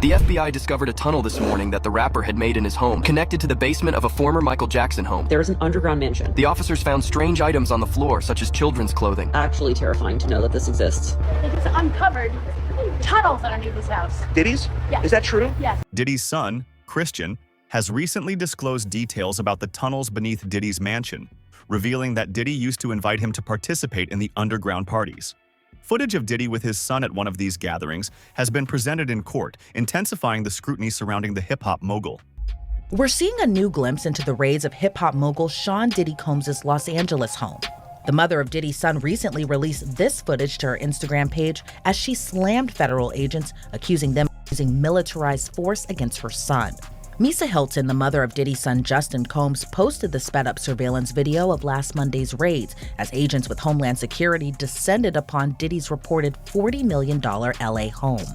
The FBI discovered a tunnel this morning that the rapper had made in his home, connected to the basement of a former Michael Jackson home. There is an underground mansion. The officers found strange items on the floor, such as children's clothing. Actually terrifying to know that this exists. They just uncovered tunnels underneath his house. Diddy's? Yes. Is that true? Yes. Diddy's son, Christian, has recently disclosed details about the tunnels beneath Diddy's mansion, revealing that Diddy used to invite him to participate in the underground parties. Footage of Diddy with his son at one of these gatherings has been presented in court, intensifying the scrutiny surrounding the hip-hop mogul. We're seeing a new glimpse into the raids of hip-hop mogul Sean Diddy Combs' Los Angeles home. The mother of Diddy's son recently released this footage to her Instagram page as she slammed federal agents, accusing them of using militarized force against her son. Misa Hilton, the mother of Diddy's son Justin Combs, posted the sped-up surveillance video of last Monday's raids as agents with Homeland Security descended upon Diddy's reported $40 million LA home.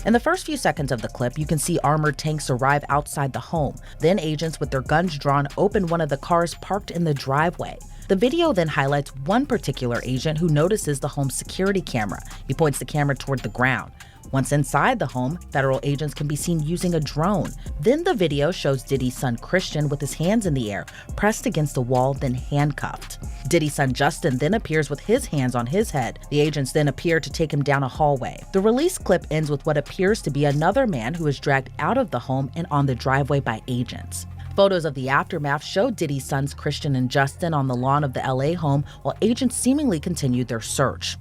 In the first few seconds of the clip, you can see armored tanks arrive outside the home. Then agents with their guns drawn open one of the cars parked in the driveway. The video then highlights one particular agent who notices the home's security camera. He points the camera toward the ground. Once inside the home, federal agents can be seen using a drone. Then the video shows Diddy's son Christian with his hands in the air, pressed against the wall, then handcuffed. Diddy's son Justin then appears with his hands on his head. The agents then appear to take him down a hallway. The release clip ends with what appears to be another man who is dragged out of the home and on the driveway by agents. Photos of the aftermath show Diddy's sons Christian and Justin on the lawn of the LA home while agents seemingly continued their search.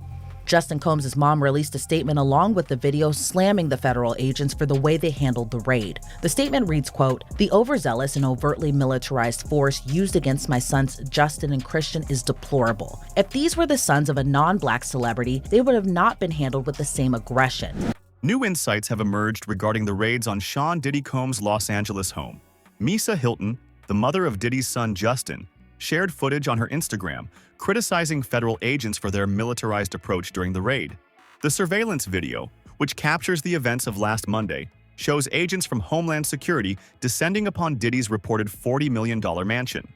Justin Combs' mom released a statement along with the video slamming the federal agents for the way they handled the raid. The statement reads, quote, "The overzealous and overtly militarized force used against my sons Justin and Christian is deplorable. If these were the sons of a non-black celebrity, they would have not been handled with the same aggression." New insights have emerged regarding the raids on Sean Diddy Combs' Los Angeles home. Misa Hilton, the mother of Diddy's son Justin, shared footage on her Instagram, criticizing federal agents for their militarized approach during the raid. The surveillance video, which captures the events of last Monday, shows agents from Homeland Security descending upon Diddy's reported $40 million mansion.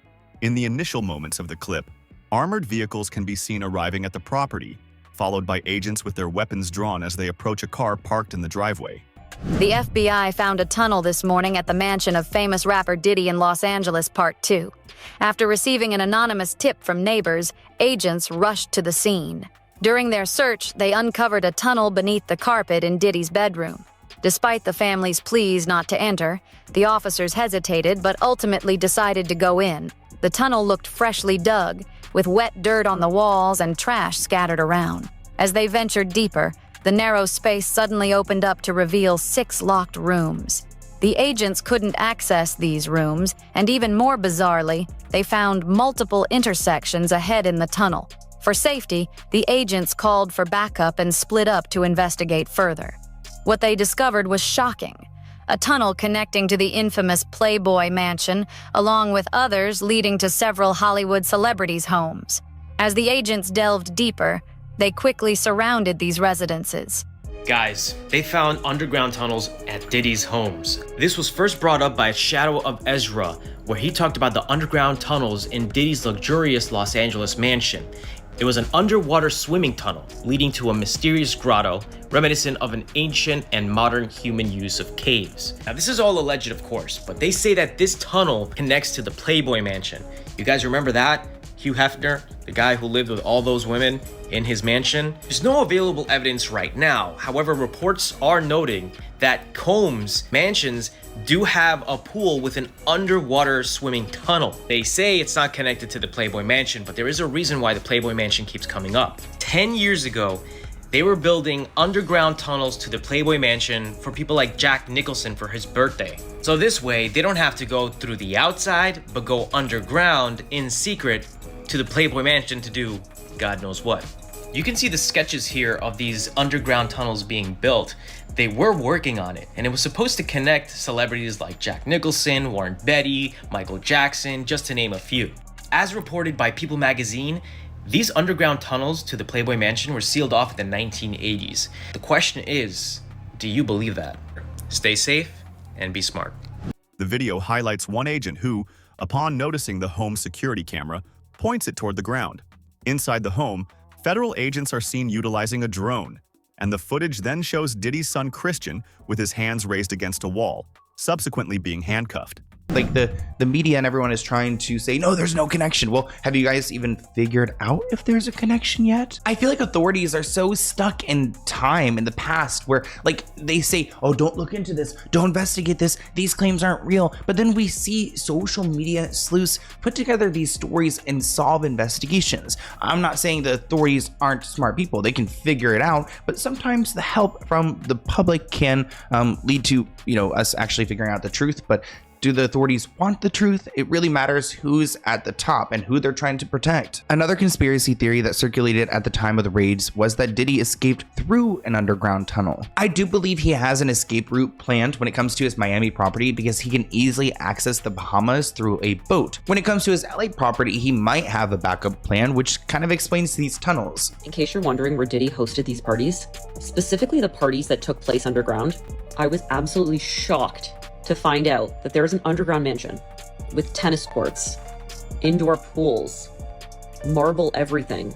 In the initial moments of the clip, armored vehicles can be seen arriving at the property, followed by agents with their weapons drawn as they approach a car parked in the driveway. The FBI found a tunnel this morning at the mansion of famous rapper Diddy in Los Angeles, Part 2. After receiving an anonymous tip from neighbors, agents rushed to the scene. During their search, they uncovered a tunnel beneath the carpet in Diddy's bedroom. Despite the family's pleas not to enter, the officers hesitated but ultimately decided to go in. The tunnel looked freshly dug, with wet dirt on the walls and trash scattered around. As they ventured deeper, the narrow space suddenly opened up to reveal 6 locked rooms. The agents couldn't access these rooms, and even more bizarrely, they found multiple intersections ahead in the tunnel. For safety, the agents called for backup and split up to investigate further. What they discovered was shocking. A tunnel connecting to the infamous Playboy Mansion, along with others leading to several Hollywood celebrities' homes. As the agents delved deeper, they quickly surrounded these residences. Guys, they found underground tunnels at Diddy's homes. This was first brought up by Shadow of Ezra, where he talked about the underground tunnels in Diddy's luxurious Los Angeles mansion. It was an underwater swimming tunnel leading to a mysterious grotto, reminiscent of an ancient and modern human use of caves. Now, this is all alleged, of course, but they say that this tunnel connects to the Playboy Mansion. You guys remember that? Hugh Hefner, the guy who lived with all those women in his mansion? There's no available evidence right now. However, reports are noting that Combs mansions do have a pool with an underwater swimming tunnel. They say it's not connected to the Playboy Mansion, but there is a reason why the Playboy Mansion keeps coming up. 10 years ago, they were building underground tunnels to the Playboy Mansion for people like Jack Nicholson for his birthday. So this way, they don't have to go through the outside, but go underground in secret to the Playboy Mansion to do God knows what. You can see the sketches here of these underground tunnels being built. They were working on it, and it was supposed to connect celebrities like Jack Nicholson, Warren Beatty, Michael Jackson, just to name a few. As reported by People magazine, these underground tunnels to the Playboy Mansion were sealed off in the 1980s. The question is, do you believe that? Stay safe and be smart. The video highlights one agent who, upon noticing the home security camera, points it toward the ground. Inside the home, federal agents are seen utilizing a drone. and the footage then shows Diddy's son Christian with his hands raised against a wall, subsequently being handcuffed. Like the media and everyone is trying to say, no, there's no connection. Well, have you guys even figured out if there's a connection yet? I feel like authorities are so stuck in time in the past where like they say, oh, don't look into this, don't investigate this, these claims aren't real. But then we see social media sleuths put together these stories and solve investigations. I'm not saying the authorities aren't smart people, they can figure it out, but sometimes the help from the public can lead to, us actually figuring out the truth. But do the authorities want the truth? It really matters who's at the top and who they're trying to protect. Another conspiracy theory that circulated at the time of the raids was that Diddy escaped through an underground tunnel. I do believe he has an escape route planned when it comes to his Miami property because he can easily access the Bahamas through a boat. When it comes to his LA property, he might have a backup plan, which kind of explains these tunnels. In case you're wondering where Diddy hosted these parties, specifically the parties that took place underground, I was absolutely shocked to find out that there is an underground mansion with tennis courts, indoor pools, marble everything,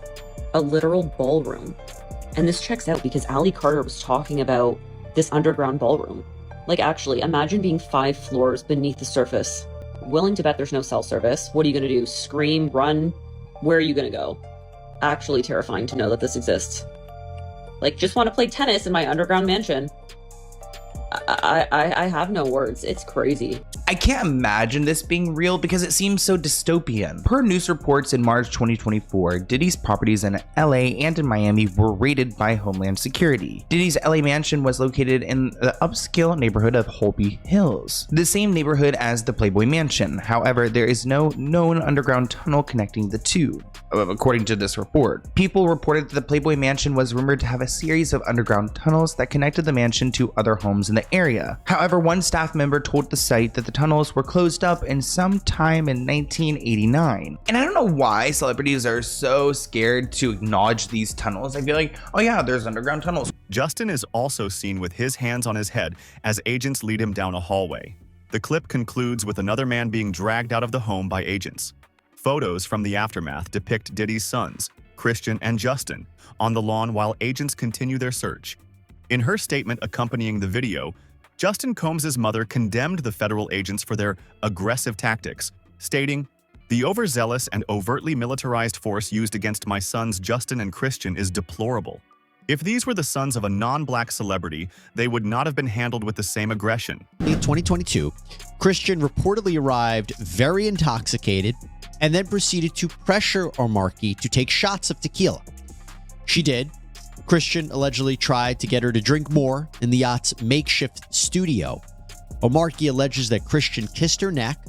a literal ballroom. And this checks out because Ali Carter was talking about this underground ballroom. Like, actually, imagine being 5 floors beneath the surface. Willing to bet there's no cell service. What are you gonna do? Scream? Run? Where are you gonna go? Actually terrifying to know that this exists. Like, just want to play tennis in my underground mansion. I have no words. It's crazy. I can't imagine this being real because it seems so dystopian. Per news reports in March 2024, Diddy's properties in LA and in Miami were raided by Homeland Security. Diddy's LA mansion was located in the upscale neighborhood of Holby Hills, the same neighborhood as the Playboy Mansion. However, there is no known underground tunnel connecting the two, according to this report. People reported that the Playboy Mansion was rumored to have a series of underground tunnels that connected the mansion to other homes in the area. However, one staff member told the site that the tunnels were closed up in some time in 1989. And I don't know why celebrities are so scared to acknowledge these tunnels. I feel like, oh yeah, there's underground tunnels. Justin is also seen with his hands on his head as agents lead him down a hallway. The clip concludes with another man being dragged out of the home by agents. Photos from the aftermath depict Diddy's sons, Christian and Justin, on the lawn while agents continue their search. In her statement accompanying the video, Justin Combs' mother condemned the federal agents for their aggressive tactics, stating, "The overzealous and overtly militarized force used against my sons Justin and Christian is deplorable. If these were the sons of a non-black celebrity, they would not have been handled with the same aggression." In 2022, Christian reportedly arrived very intoxicated and then proceeded to pressure Omarki to take shots of tequila. She did. Christian allegedly tried to get her to drink more in the yacht's makeshift studio. Omarki alleges that Christian kissed her neck,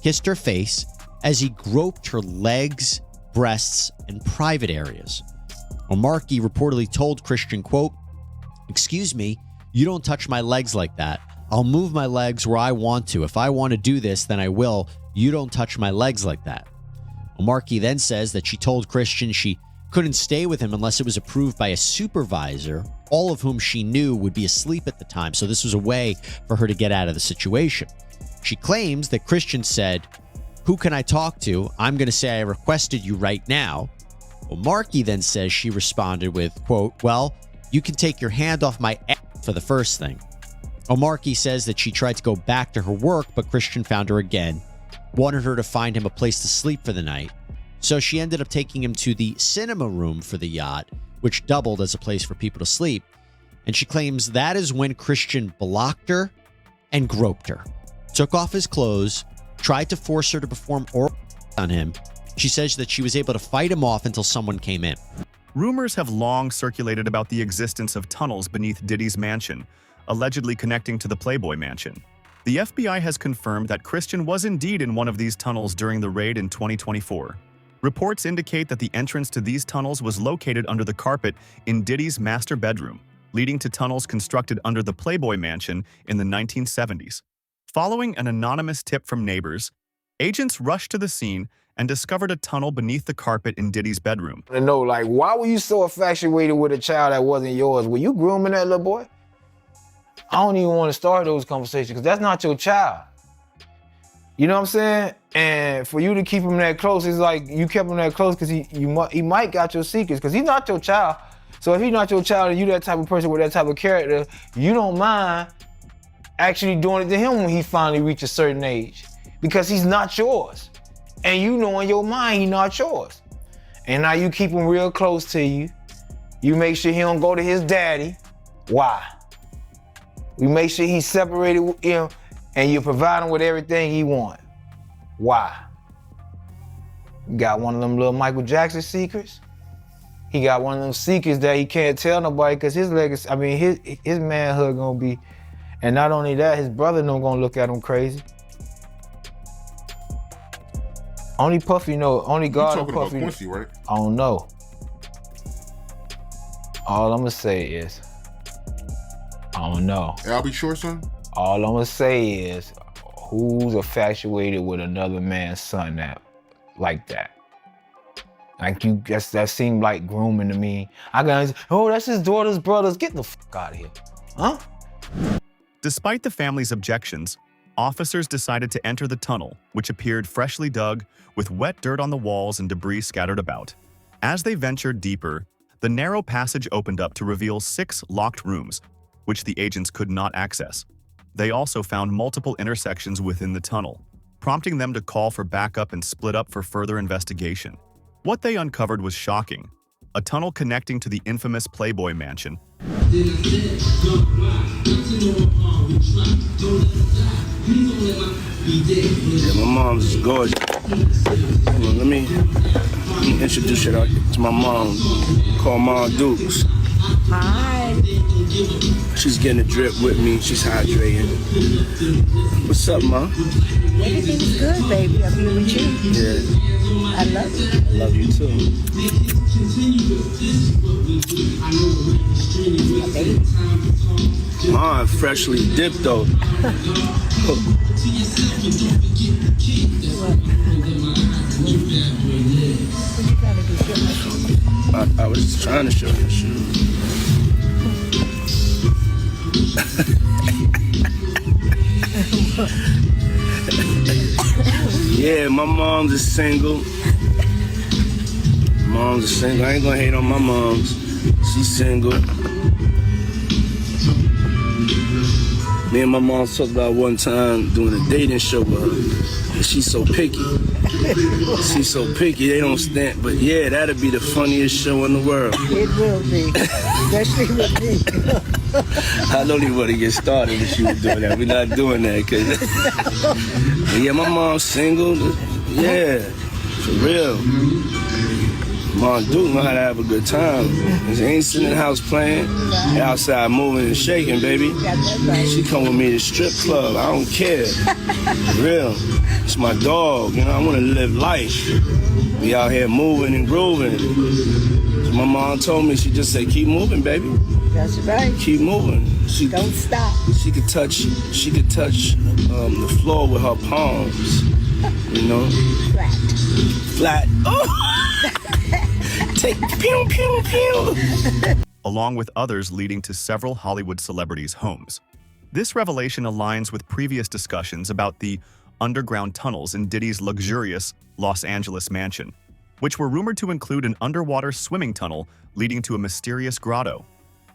kissed her face, as he groped her legs, breasts, and private areas. Omarki reportedly told Christian, quote, "Excuse me, you don't touch my legs like that. I'll move my legs where I want to. If I want to do this, then I will. You don't touch my legs like that." Omarki then says that she told Christian she couldn't stay with him unless it was approved by a supervisor, all of whom she knew would be asleep at the time, so this was a way for her to get out of the situation. She claims that Christian said, "Who can I talk to? I'm going to say I requested you right now." Omarki then says she responded with, quote, "Well, you can take your hand off my ass for the first thing." Omarki says that she tried to go back to her work, but Christian found her again, wanted her to find him a place to sleep for the night. So she ended up taking him to the cinema room for the yacht, which doubled as a place for people to sleep. And she claims that is when Christian blocked her and groped her, took off his clothes, tried to force her to perform oral on him. She says that she was able to fight him off until someone came in. Rumors have long circulated about the existence of tunnels beneath Diddy's mansion, allegedly connecting to the Playboy Mansion. The FBI has confirmed that Christian was indeed in one of these tunnels during the raid in 2024. Reports indicate that the entrance to these tunnels was located under the carpet in Diddy's master bedroom, leading to tunnels constructed under the Playboy Mansion in the 1970s. Following an anonymous tip from neighbors, agents rushed to the scene and discovered a tunnel beneath the carpet in Diddy's bedroom. To know, like, why were you so infatuated with a child that wasn't yours? Were you grooming that little boy? I don't even want to start those conversations because that's not your child. You know what I'm saying? And for you to keep him that close, it's like you kept him that close because he might got your secrets because he's not your child. So if he's not your child and you that type of person with that type of character, you don't mind actually doing it to him when he finally reaches a certain age, because he's not yours. And you know in your mind he's not yours. And now you keep him real close to you. You make sure he don't go to his daddy. Why? You make sure he's separated with him and you provide him with everything he wants. Why? You got one of them little Michael Jackson secrets. He got one of them secrets that he can't tell nobody because his legacy, I mean, his manhood gonna be, and not only that, his brother no gonna look at him crazy. Only Puffy know, only God and Puffy. About Quincy, right? I don't know. All I'm gonna say is, I don't know. Hey, I'll be short, son. All I'm gonna say is, who's infatuated with another man's son like that? Like you, that seemed like grooming to me. I got, oh, that's his daughter's brothers. Get the fuck out of here, huh? Despite the family's objections, officers decided to enter the tunnel, which appeared freshly dug, with wet dirt on the walls and debris scattered about. As they ventured deeper, the narrow passage opened up to reveal 6 locked rooms, which the agents could not access. They also found multiple intersections within the tunnel, prompting them to call for backup and split up for further investigation. What they uncovered was shocking: a tunnel connecting to the infamous Playboy mansion. Yeah, my mom's is gorgeous. Hold on, let me introduce you to my mom. Called Mom Dukes. Hi. She's getting a drip with me. She's hydrating. What's up, Mom? Everything's good, baby. I'll be with you. Yeah. I love you. I love you too. My baby. Mom, freshly dipped though. I was just trying to show you the shoes. Yeah, my mom's is single. Mom's is single. I ain't gonna hate on my mom's. She's single. Me and my mom talked about one time doing a dating show with her. And she's so picky. She's so picky, they don't stand. But yeah, that'd be the funniest show in the world. It will be, especially with me. I don't even want to get started with you doing that. We're not doing that, cause yeah, my mom's single. Yeah, for real. Mom Duke know how to have a good time. She ain't sitting in the house playing. They outside moving and shaking, baby. She come with me to strip club. I don't care. For real. It's my dog. You know, I want to live life. Be out here moving and grooving. So my mom told me, she just said, keep moving, baby. That's right. Keep moving. Don't stop. She could touch the floor with her palms. You know? Flat. Oh! Take pew, pew, pew. Along with others leading to several Hollywood celebrities' homes. This revelation aligns with previous discussions about the underground tunnels in Diddy's luxurious Los Angeles mansion, which were rumored to include an underwater swimming tunnel leading to a mysterious grotto.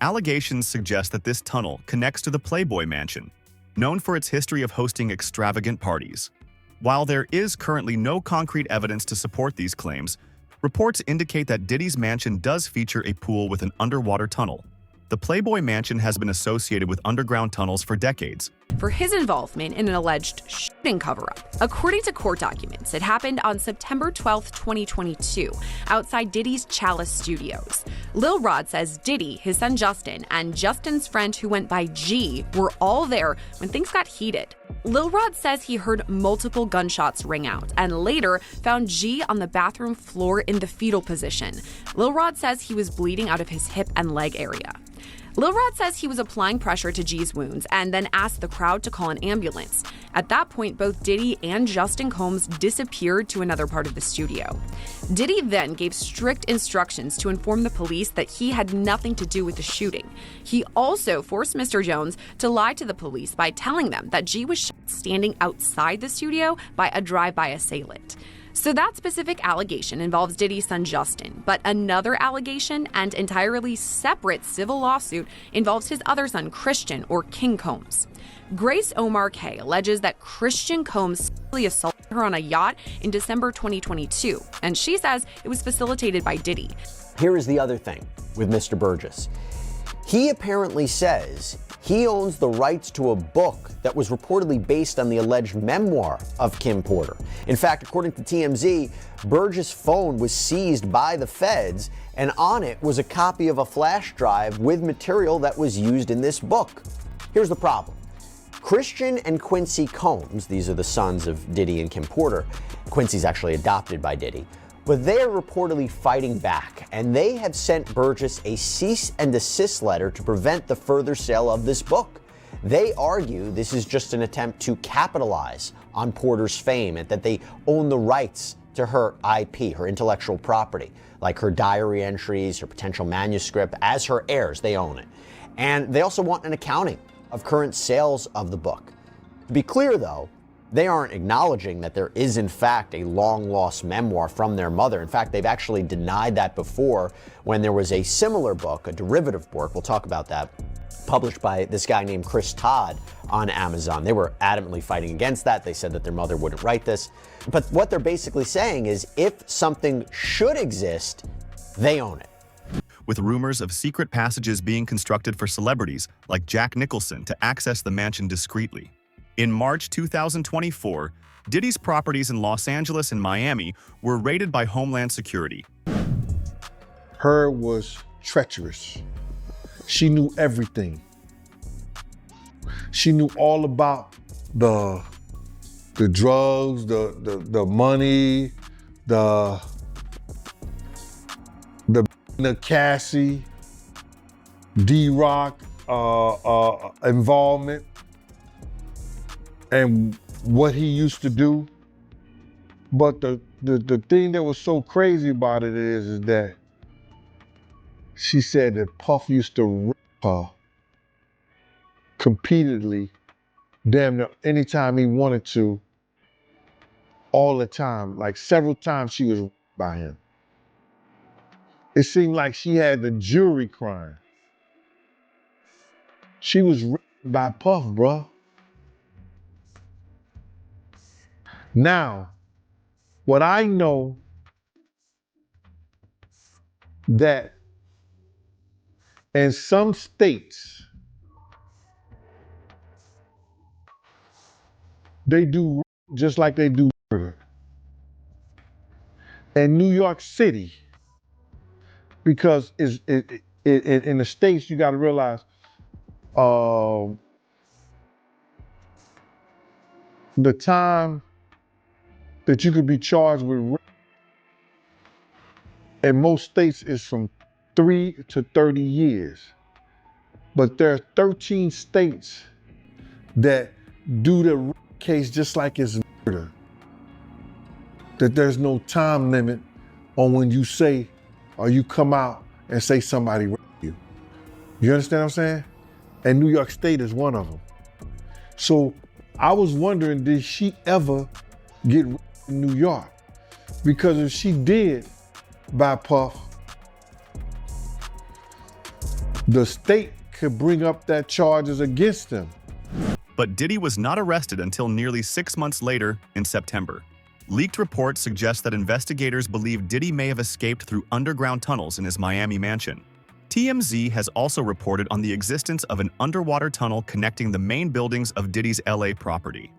Allegations suggest that this tunnel connects to the Playboy mansion, known for its history of hosting extravagant parties. While there is currently no concrete evidence to support these claims, reports indicate that Diddy's mansion does feature a pool with an underwater tunnel. The Playboy mansion has been associated with underground tunnels for decades. For his involvement in an alleged shooting cover-up. According to court documents, it happened on September 12, 2022, outside Diddy's Chalice Studios. Lil Rod says Diddy, his son Justin, and Justin's friend who went by G were all there when things got heated. Lil Rod says he heard multiple gunshots ring out and later found G on the bathroom floor in the fetal position. Lil Rod says he was bleeding out of his hip and leg area. Lil Rod says he was applying pressure to G's wounds and then asked the crowd to call an ambulance. At that point, both Diddy and Justin Combs disappeared to another part of the studio. Diddy then gave strict instructions to inform the police that he had nothing to do with the shooting. He also forced Mr. Jones to lie to the police by telling them that G was shot standing outside the studio by a drive-by assailant. So that specific allegation involves Diddy's son Justin, but another allegation and entirely separate civil lawsuit involves his other son Christian, or King Combs. Grace Omar Kay alleges that Christian Combs sexually assaulted her on a yacht in December 2022, and she says it was facilitated by Diddy. Here is the other thing with Mr. Burgess. He apparently says he owns the rights to a book that was reportedly based on the alleged memoir of Kim Porter. In fact, according to TMZ, Burgess' phone was seized by the feds, and on it was a copy of a flash drive with material that was used in this book. Here's the problem. Christian and Quincy Combs, these are the sons of Diddy and Kim Porter. Quincy's actually adopted by Diddy. But they are reportedly fighting back, and they have sent Burgess a cease and desist letter to prevent the further sale of this book. They argue this is just an attempt to capitalize on Porter's fame and that they own the rights to her IP, her intellectual property, like her diary entries, her potential manuscript. As her heirs, they own it. And they also want an accounting of current sales of the book. To be clear, though, they aren't acknowledging that there is, in fact, a long-lost memoir from their mother. In fact, they've actually denied that before when there was a similar book, a derivative work, we'll talk about that, published by this guy named Chris Todd on Amazon. They were adamantly fighting against that. They said that their mother wouldn't write this. But what they're basically saying is if something should exist, they own it. With rumors of secret passages being constructed for celebrities like Jack Nicholson to access the mansion discreetly. In March 2024, Diddy's properties in Los Angeles and Miami were raided by Homeland Security. Her was treacherous. She knew everything. She knew all about the drugs, the money, the Cassie, D-Rock involvement, and what he used to do. But the thing that was so crazy about it is that she said that Puff used to rip her repeatedly, damn near anytime he wanted to, all the time. Like several times she was ripped by him. It seemed like she had the jury crying. She was ripped by Puff, bruh. Now, what I know that in some states, they do just like they do murder. In New York City, because in the States, you got to realize the time that you could be charged with rape in most states is from 3 to 30 years. But there are 13 states that do the rape case just like it's murder. That there's no time limit on when you say or you come out and say somebody raped you. You understand what I'm saying? And New York State is one of them. So I was wondering, did she ever get raped in New York? Because if she did by Puff, the state could bring up that charges against them. But Diddy was not arrested until nearly 6 months later in September. Leaked reports suggest that investigators believe Diddy may have escaped through underground tunnels in his Miami mansion. TMZ has also reported on the existence of an underwater tunnel connecting the main buildings of Diddy's LA property.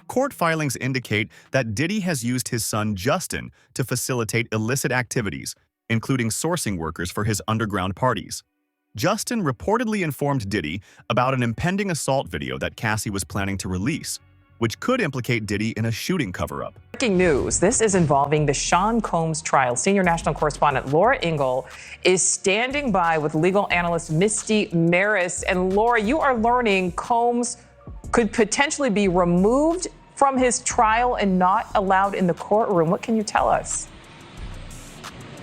Court filings indicate that Diddy has used his son Justin to facilitate illicit activities, including sourcing workers for his underground parties. Justin reportedly informed Diddy about an impending assault video that Cassie was planning to release, which could implicate Diddy in a shooting cover-up. Breaking news. This is involving the Sean Combs trial. Senior national correspondent Laura Ingle is standing by with legal analyst Misty Maris. And Laura, you are learning Combs could potentially be removed from his trial and not allowed in the courtroom. What can you tell us?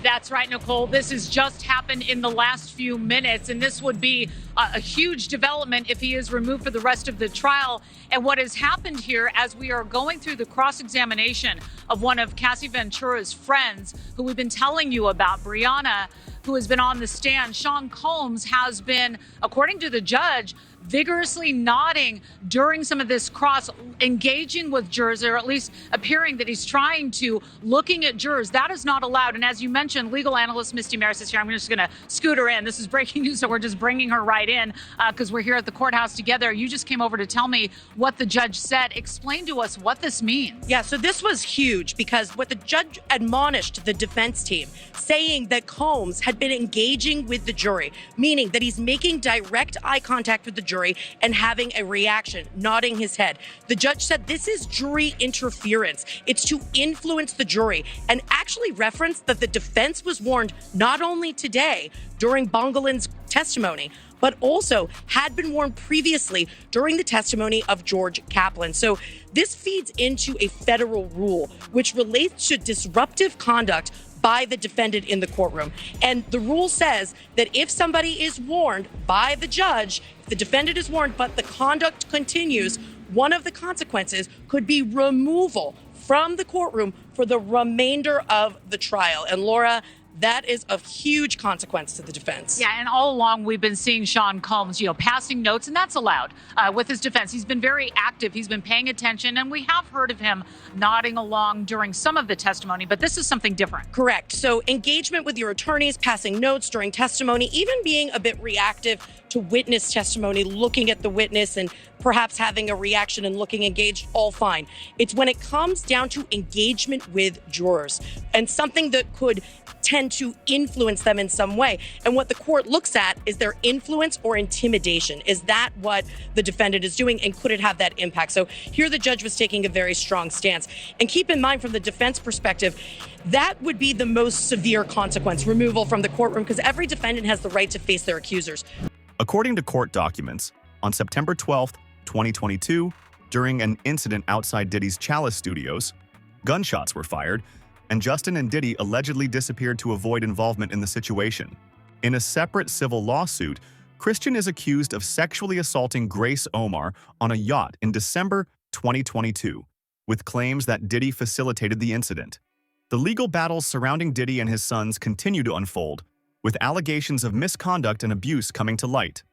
That's right, Nicole. This has just happened in the last few minutes, and this would be a huge development if he is removed for the rest of the trial. And what has happened here, as we are going through the cross-examination of one of Cassie Ventura's friends, who we've been telling you about, Brianna, who has been on the stand, Sean Combs has been, according to the judge, vigorously nodding during some of this cross, engaging with jurors, or at least appearing that he's trying to, looking at jurors. That is not allowed. And as you mentioned, legal analyst Misty Maris is here. I'm just going to scoot her in. This is breaking news, so we're just bringing her right in because we're here at the courthouse together. You just came over to tell me what the judge said. Explain to us what this means. Yeah, so this was huge because what the judge admonished the defense team, saying that Combs had been engaging with the jury, meaning that he's making direct eye contact with the jury and having a reaction, nodding his head. The judge said this is jury interference. It's to influence the jury, and actually referenced that the defense was warned not only today during Bongolin's testimony, but also had been warned previously during the testimony of George Kaplan. So this feeds into a federal rule which relates to disruptive conduct by the defendant in the courtroom. And the rule says that if somebody is warned by the judge, if the defendant is warned, but the conduct continues, one of the consequences could be removal from the courtroom for the remainder of the trial. And Laura, that is a huge consequence to the defense. Yeah, and all along we've been seeing Sean Combs, passing notes, and that's allowed with his defense. He's been very active. He's been paying attention, and we have heard of him nodding along during some of the testimony, but this is something different. Correct. So engagement with your attorneys, passing notes during testimony, even being a bit reactive to witness testimony, looking at the witness and perhaps having a reaction and looking engaged, all fine. It's when it comes down to engagement with jurors and something that could tend to influence them in some way. And what the court looks at is their influence or intimidation. Is that what the defendant is doing, and could it have that impact? So here the judge was taking a very strong stance. And keep in mind, from the defense perspective, that would be the most severe consequence, removal from the courtroom, because every defendant has the right to face their accusers. According to court documents, on September 12, 2022, during an incident outside Diddy's Chalice Studios, gunshots were fired, and Justin and Diddy allegedly disappeared to avoid involvement in the situation. In a separate civil lawsuit, Christian is accused of sexually assaulting Grace Omar on a yacht in December 2022, with claims that Diddy facilitated the incident. The legal battles surrounding Diddy and his sons continue to unfold, with allegations of misconduct and abuse coming to light.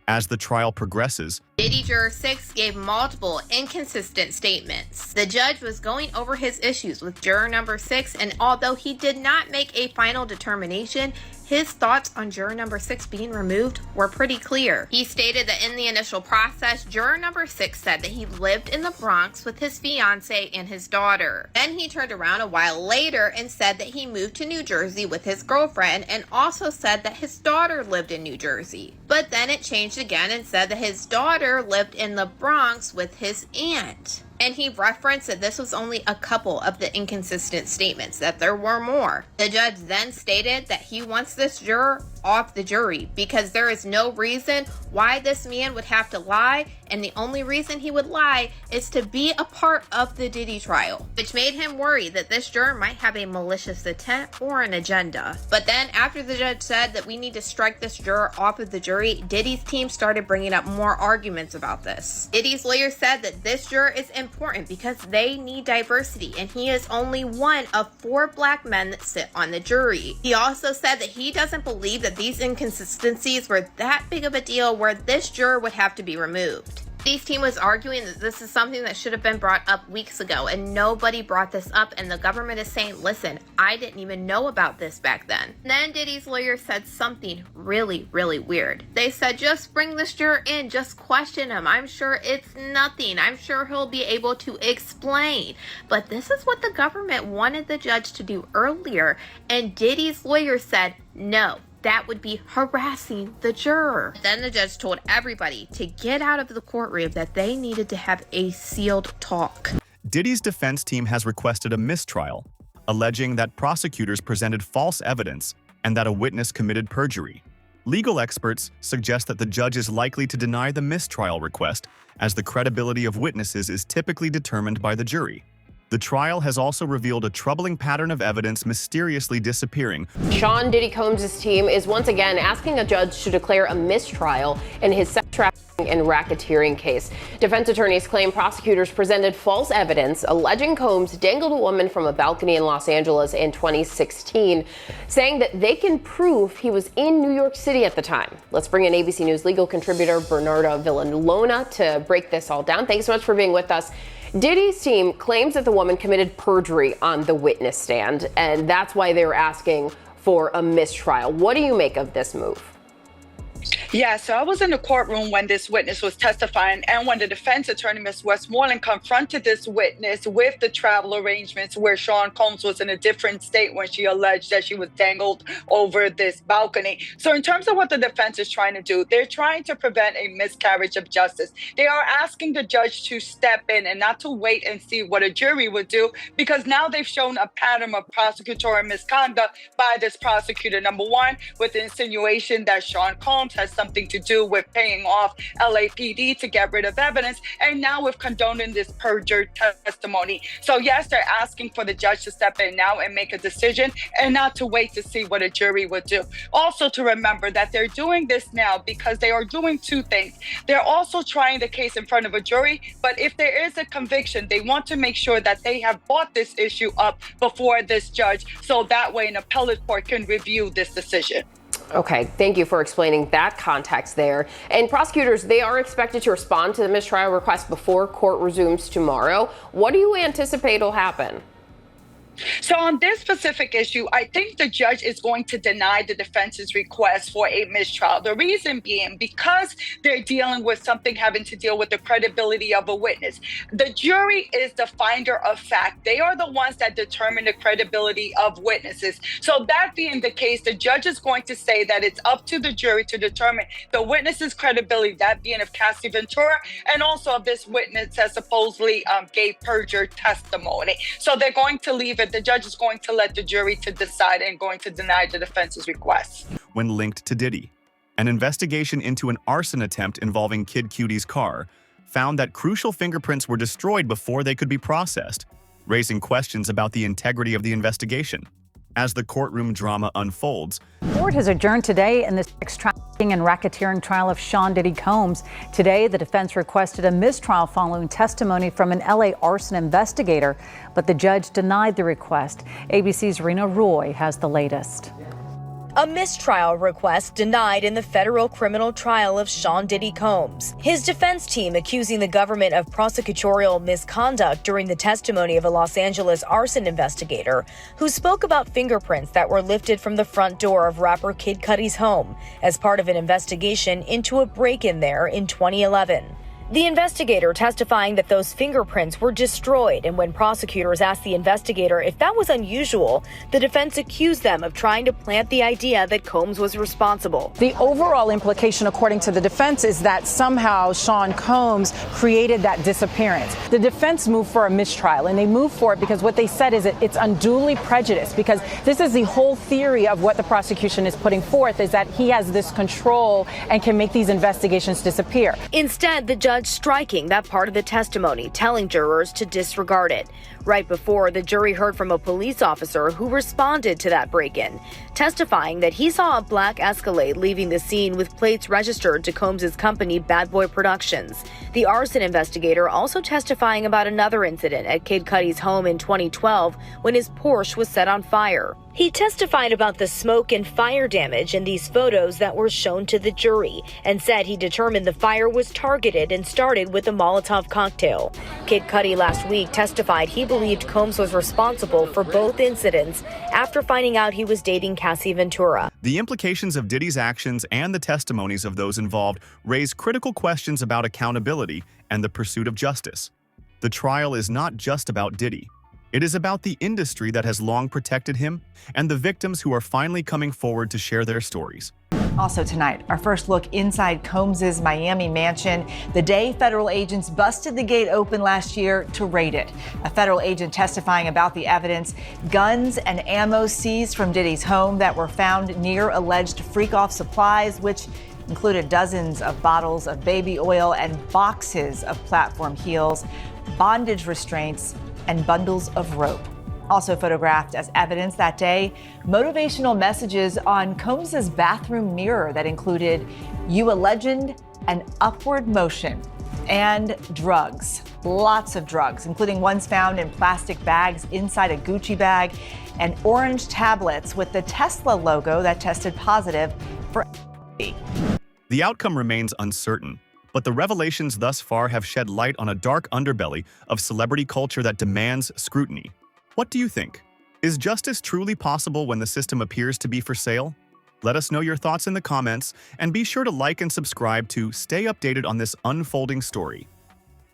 As the trial progresses, Diddy Juror 6 gave multiple inconsistent statements. The judge was going over his issues with juror number 6, and although he did not make a final determination, his thoughts on juror number 6 being removed were pretty clear. He stated that in the initial process, juror number 6 said that he lived in the Bronx with his fiance and his daughter. Then he turned around a while later and said that he moved to New Jersey with his girlfriend, and also said that his daughter lived in New Jersey. But then it changed again and said that his daughter lived in the Bronx with his aunt. And he referenced that this was only a couple of the inconsistent statements, that there were more. The judge then stated that he wants this juror off the jury because there is no reason why this man would have to lie, and the only reason he would lie is to be a part of the Diddy trial, which made him worry that this juror might have a malicious intent or an agenda. But then after the judge said that we need to strike this juror off of the jury, Diddy's team started bringing up more arguments about this. Diddy's lawyer said that this juror is important because they need diversity, and he is only one of 4 black men that sit on the jury. He also said that he doesn't believe that these inconsistencies were that big of a deal where this juror would have to be removed. Diddy's team was arguing that this is something that should have been brought up weeks ago, and nobody brought this up, and the government is saying, listen, I didn't even know about this back then. And then Diddy's lawyer said something really, really weird. They said, just bring this juror in, just question him. I'm sure it's nothing. I'm sure he'll be able to explain. But this is what the government wanted the judge to do earlier, and Diddy's lawyer said, no. That would be harassing the juror. Then the judge told everybody to get out of the courtroom, that they needed to have a sealed talk. Diddy's defense team has requested a mistrial, alleging that prosecutors presented false evidence and that a witness committed perjury. Legal experts suggest that the judge is likely to deny the mistrial request, as the credibility of witnesses is typically determined by the jury. The trial has also revealed a troubling pattern of evidence mysteriously disappearing. Sean Diddy Combs' team is once again asking a judge to declare a mistrial in his sex trafficking and racketeering case. Defense attorneys claim prosecutors presented false evidence alleging Combs dangled a woman from a balcony in Los Angeles in 2016, saying that they can prove he was in New York City at the time. Let's bring in ABC News legal contributor Bernarda Villalona to break this all down. Thanks so much for being with us. Diddy's team claims that the woman committed perjury on the witness stand, and that's why they're asking for a mistrial. What do you make of this move? Yeah, so I was in the courtroom when this witness was testifying, and when the defense attorney, Ms. Westmoreland, confronted this witness with the travel arrangements where Sean Combs was in a different state when she alleged that she was dangled over this balcony. So in terms of what the defense is trying to do, they're trying to prevent a miscarriage of justice. They are asking the judge to step in and not to wait and see what a jury would do, because now they've shown a pattern of prosecutorial misconduct by this prosecutor. Number one, with the insinuation that Sean Combs has something to do with paying off LAPD to get rid of evidence, and now with condoning this perjured testimony. So yes, they're asking for the judge to step in now and make a decision, and not to wait to see what a jury would do. Also to remember that they're doing this now because they are doing two things. They're also trying the case in front of a jury, but if there is a conviction, they want to make sure that they have brought this issue up before this judge, so that way an appellate court can review this decision. Okay, thank you for explaining that context there. And prosecutors, they are expected to respond to the mistrial request before court resumes tomorrow. What do you anticipate will happen? So on this specific issue, I think the judge is going to deny the defense's request for a mistrial. The reason being because they're dealing with something having to deal with the credibility of a witness. The jury is the finder of fact. They are the ones that determine the credibility of witnesses. So that being the case, the judge is going to say that it's up to the jury to determine the witness's credibility, that being of Cassie Ventura, and also of this witness that supposedly gave perjured testimony. So they're going to leave it. The judge is going to let the jury to decide and going to deny the defense's request. When linked to Diddy, an investigation into an arson attempt involving Kid Cudi's car found that crucial fingerprints were destroyed before they could be processed, raising questions about the integrity of the investigation. As the courtroom drama unfolds, Court has adjourned today in the sex trafficking and racketeering trial of Sean Diddy Combs. Today, the defense requested a mistrial following testimony from an LA arson investigator, but the judge denied the request. ABC's Rena Roy has the latest. A mistrial request denied in the federal criminal trial of Sean Diddy Combs. His defense team accusing the government of prosecutorial misconduct during the testimony of a Los Angeles arson investigator who spoke about fingerprints that were lifted from the front door of rapper Kid Cudi's home as part of an investigation into a break-in there in 2011. The investigator testifying that those fingerprints were destroyed, and when prosecutors asked the investigator if that was unusual, the defense accused them of trying to plant the idea that Combs was responsible. The overall implication, according to the defense, is that somehow Sean Combs created that disappearance. The defense moved for a mistrial, and they moved for it because what they said is it's unduly prejudiced, because this is the whole theory of what the prosecution is putting forth, is that he has this control and can make these investigations disappear. Instead, the judge striking that part of the testimony, telling jurors to disregard it. Right before, the jury heard from a police officer who responded to that break-in, testifying that he saw a black Escalade leaving the scene with plates registered to Combs' company Bad Boy Productions. The arson investigator also testifying about another incident at Kid Cudi's home in 2012 when his Porsche was set on fire. He testified about the smoke and fire damage in these photos that were shown to the jury and said he determined the fire was targeted and started with a Molotov cocktail. Kid Cudi last week testified he believed Combs was responsible for both incidents after finding out he was dating Cassie Ventura. the implications of Diddy's actions and the testimonies of those involved raise critical questions about accountability and the pursuit of justice. The trial is not just about Diddy. It is about the industry that has long protected him and the victims who are finally coming forward to share their stories. Also tonight, our first look inside Combs' Miami mansion, the day federal agents busted the gate open last year to raid it. A federal agent testifying about the evidence, guns and ammo seized from Diddy's home that were found near alleged freak-off supplies, which included dozens of bottles of baby oil and boxes of platform heels, bondage restraints, and bundles of rope. Also photographed as evidence that day, motivational messages on Combs's bathroom mirror that included "You a legend" and "Upward motion," and drugs. Lots of drugs, including ones found in plastic bags inside a Gucci bag and orange tablets with the Tesla logo that tested positive for LSD. The outcome remains uncertain, but the revelations thus far have shed light on a dark underbelly of celebrity culture that demands scrutiny. What do you think? Is justice truly possible when the system appears to be for sale? Let us know your thoughts in the comments, and be sure to like and subscribe to stay updated on this unfolding story.